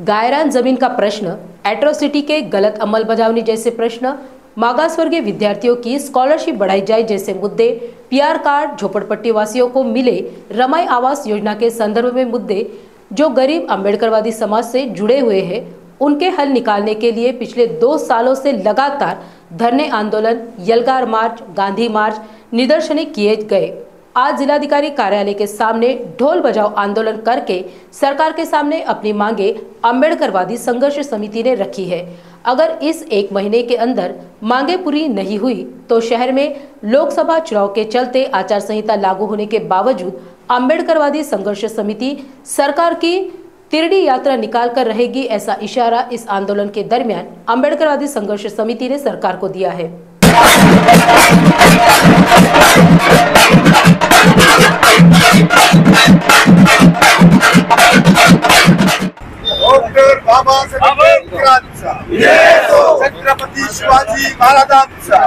गायरान जमीन का प्रश्न, एट्रोसिटी के गलत अंमलबजावनी जैसे प्रश्न, मागासवर्गीय विद्यार्थियों की स्कॉलरशिप बढ़ाई जाए जैसे मुद्दे, पीआर कार्ड, झोपड़पट्टी वासियों को मिले रमाई आवास योजना के संदर्भ में मुद्दे जो गरीब अम्बेडकरवादी समाज से जुड़े हुए हैं, उनके हल निकालने के लिए पिछले 2 सालों से लगातार धरने आंदोलन, यलगार मार्च, गांधी मार्च, निदर्शने किए गए। आज जिलाधिकारी कार्यालय के सामने ढोल बजाओ आंदोलन करके सरकार के सामने अपनी मांगे अम्बेडकरवादी संघर्ष समिति ने रखी है। अगर इस 1 महीने के अंदर मांगे पूरी नहीं हुई तो शहर में लोकसभा चुनाव के चलते आचार संहिता लागू होने के बावजूद अम्बेडकरवादी संघर्ष समिति सरकार की तिरडी यात्रा निकाल कर रहेगी, ऐसा इशारा इस आंदोलन के दरमियान अम्बेडकरवादी संघर्ष समिति ने सरकार को दिया है। डॉक्टर बाबासाहेब आंबेडकरांचा, छत्रपती शिवाजी महाराजांचा,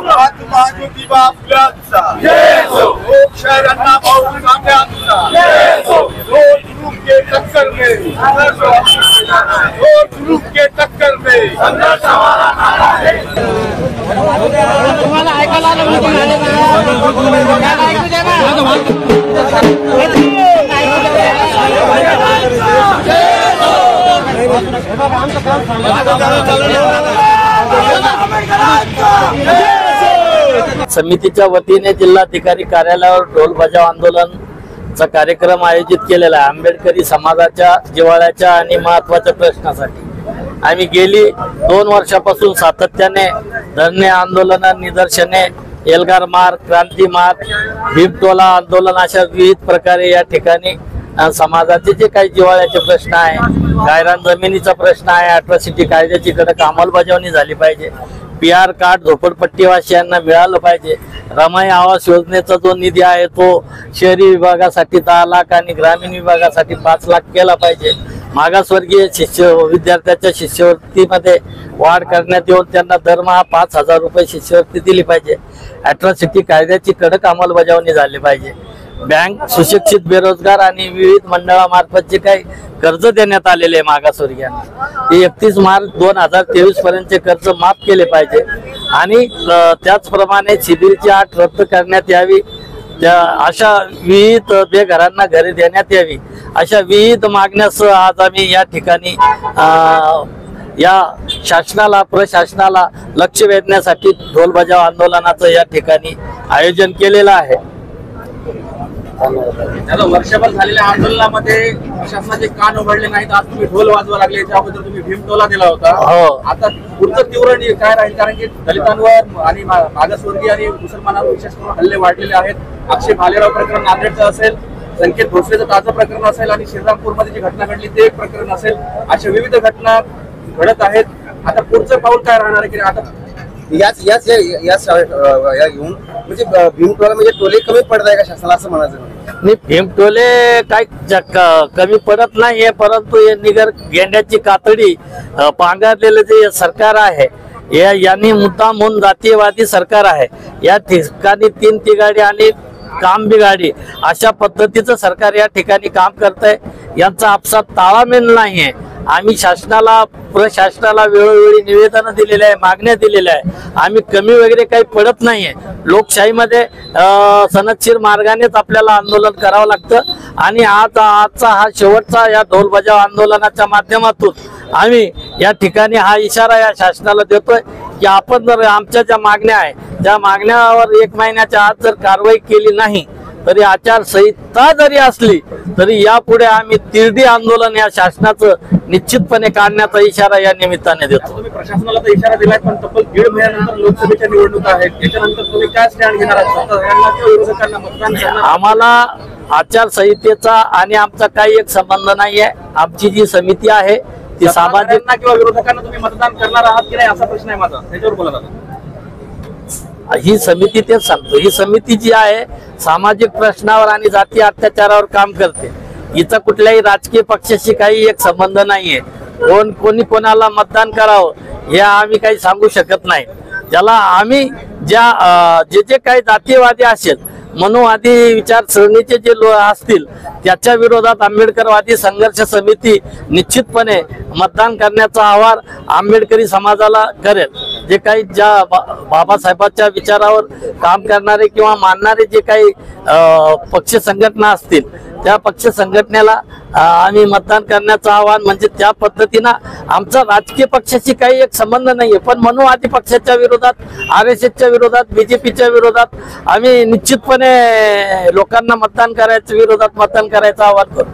महात्मा ज्योतिबा फुलेंचा, लोकशाहीर अण्णाभाऊ साठ्यांचा, दो ग्रुप के टक्कर में, दो ग्रुप के टक्कर में संघर्ष हमारा नारा है। तुम्हाला ऐकायला आलं समितीच्या वतीने जिल्हाधिकारी कार्यालयावर ढोल बजाव आंदोलनचा कार्यक्रम आयोजित केलेला आहे। आंबेडकरी समाजाच्या जिव्हाळ्याच्या आणि महत्त्वाच्या प्रश्नासाठी आम्ही गेली 2 वर्षापासून सातत्याने धरणे आंदोलन, निदर्शने, एल्गार मार्च, क्रांती मार्च, भीमटोला आंदोलन अशा विविध प्रकारे या ठिकाणी समाजाचे जे काही जिव्हाळ्याचे प्रश्न आहे, गायरान जमिनीचा प्रश्न आहे, अट्रॉसिटी कायद्याची कडक अंमलबजावणी झाली पाहिजे, पीआर कार्ड झोपडपट्टीवासियांना मिळालं पाहिजे, रमाई आवास योजनेचा जो निधी आहे तो शहरी विभागासाठी 10 लाख आणि ग्रामीण विभागासाठी 5 लाख केला पाहिजे, मागासवर्गीय विद्यार्थ्यांच्या शिष्यवृत्तीमध्ये वाढ करण्यात येऊन त्यांना दरमहा 5,000 रुपये शिष्यवृत्ती दिली पाहिजे, अट्रॉसिटी कायद्याची कडक अंमलबजावणी झाली पाहिजे, बँक सुशिक्षित बेरोजगार आणि विविध मंडळामार्फत जे काही कर्ज देण्यात आलेले आहे मागासवर्गीयांना ते 31 मार्च 2023 पर्यंतचे कर्ज माफ केले पाहिजे आणि त्याचप्रमाणे शिबिरची अट रद्द करण्यात यावी, अशा विविध बेघरांना घरे देण्यात यावी, अशा विविध मागण्यासह आज आम्ही या ठिकाणी या शासनाला, प्रशासनाला लक्ष वेधण्यासाठी ढोल बजाव आंदोलनाचं या ठिकाणी आयोजन केलेलं आहे। वर्षभर झालेल्या आंदोलनामध्ये शासनाचे कान उघडले नाहीत, आज तुम्ही ढोल वाजवा लागले, त्याबद्दल तुम्ही भीमटोला दिला होता। आता पुढचं तीव्र काय राहील, कारण की दलितांवर आणि मागासवर्गीय आणि मुसलमानांवर विशेष करून हल्ले वाढलेले आहेत। अक्षय भालेराव प्रकरण नांदेडचं असेल, संकेत भोसलेचं ताजं प्रकरण असेल आणि श्रीरामपूरमध्ये जी घटना घडली ते एक प्रकरण असेल, अशा विविध घटना घडत आहेत। आता पुढचं पाऊल काय राहणार आहे की आता याच घेऊन म्हणजे भीमटोला म्हणजे टोले कमी पडत आहे का शासनाला, असं म्हणायचं नाही? भीमटोले काही कमी पडत नाहीये, परंतु हे निगर गेंड्याची कातडी पांघरलेले जे सरकार आहे यांनी मुद्दाम म्हणून जातीयवादी सरकार आहे। या ठिकाणी 3 तिगाडी आणि काम बिगाडी अशा पद्धतीचं सरकार या ठिकाणी काम करतंय। यांचा आपसात ताळमेळ नाहीये। आम्ही शासनाला, प्रशासनाला वेळोवेळी निवेदन दिलेले आहे, मागण्या दिलेल्या आहे। आम्ही कमी वगैरे काही पडत नाहीये। लोकशाहीमध्ये सनदशीर मार्गानेच आपल्याला आंदोलन करावं लागतं आणि आजचा हा शेवटचा या ढोल बजाव आंदोलनाच्या माध्यमातून आम्ही या ठिकाणी हा इशारा या शासनाला देतोय की आपण जर आमच्या ज्या मागण्या आहे त्या मागण्यावर 1 महिन्याच्या आत जर कारवाई केली नाही तरी आचारसंहिता जरी असली तरी यापुढे आम्ही तिरडी आंदोलन या शासनाचं निश्चितपणे काढण्याचा इशारा या निमित्ताने देतो। तुम्ही प्रशासनाला तर इशारा दिलाय, पण तब्बल 1.5 महिन्यानंतर लोकसभेच्या निवडणुका आहेत, त्याच्यानंतर तुम्ही काय स्टँड घेणार आहात? आम्हाला आचारसंहितेचा आणि आमचा काही एक संबंध नाहीये। आमची जी समिती आहे ती सामाजिक किंवा विरोधकांना तुम्ही मतदान करणार आहात की नाही असा प्रश्न आहे माझा, त्याच्यावर बोला दादा। ही समिती तेच सांगतो, ही समिती जी आहे सामाजिक प्रश्नावर आणि जाती अत्याचारावर काम करते। हिचा कुठल्याही राजकीय पक्षाशी काही एक संबंध नाहीये। कोणी कोणाला मतदान करावं हे आम्ही काही सांगू शकत नाही। ज्याला आम्ही जे काही जातीयवादी असेल, मनुवादी विचारसरणीचे जे असतील त्याच्या विरोधात आंबेडकरवादी संघर्ष समिती निश्चितपणे मतदान करण्याचा आवाहन आंबेडकरी समाजाला करेल। जे काही ज्या बाबासाहेबांच्या विचारावर काम करणारे किंवा मानणारे जे काही पक्ष संघटना असतील त्या पक्ष संघटनेला आम्ही मतदान करण्याचं आवाहन, म्हणजे त्या पद्धतीनं आमचा राजकीय पक्षाशी काही एक संबंध नाहीये, पण मनुवादी पक्षाच्या विरोधात, RSSच्या विरोधात, BJPच्या विरोधात आम्ही निश्चितपणे लोकांना मतदान करायचं, विरोधात मतदान करायचं आवाहन करू।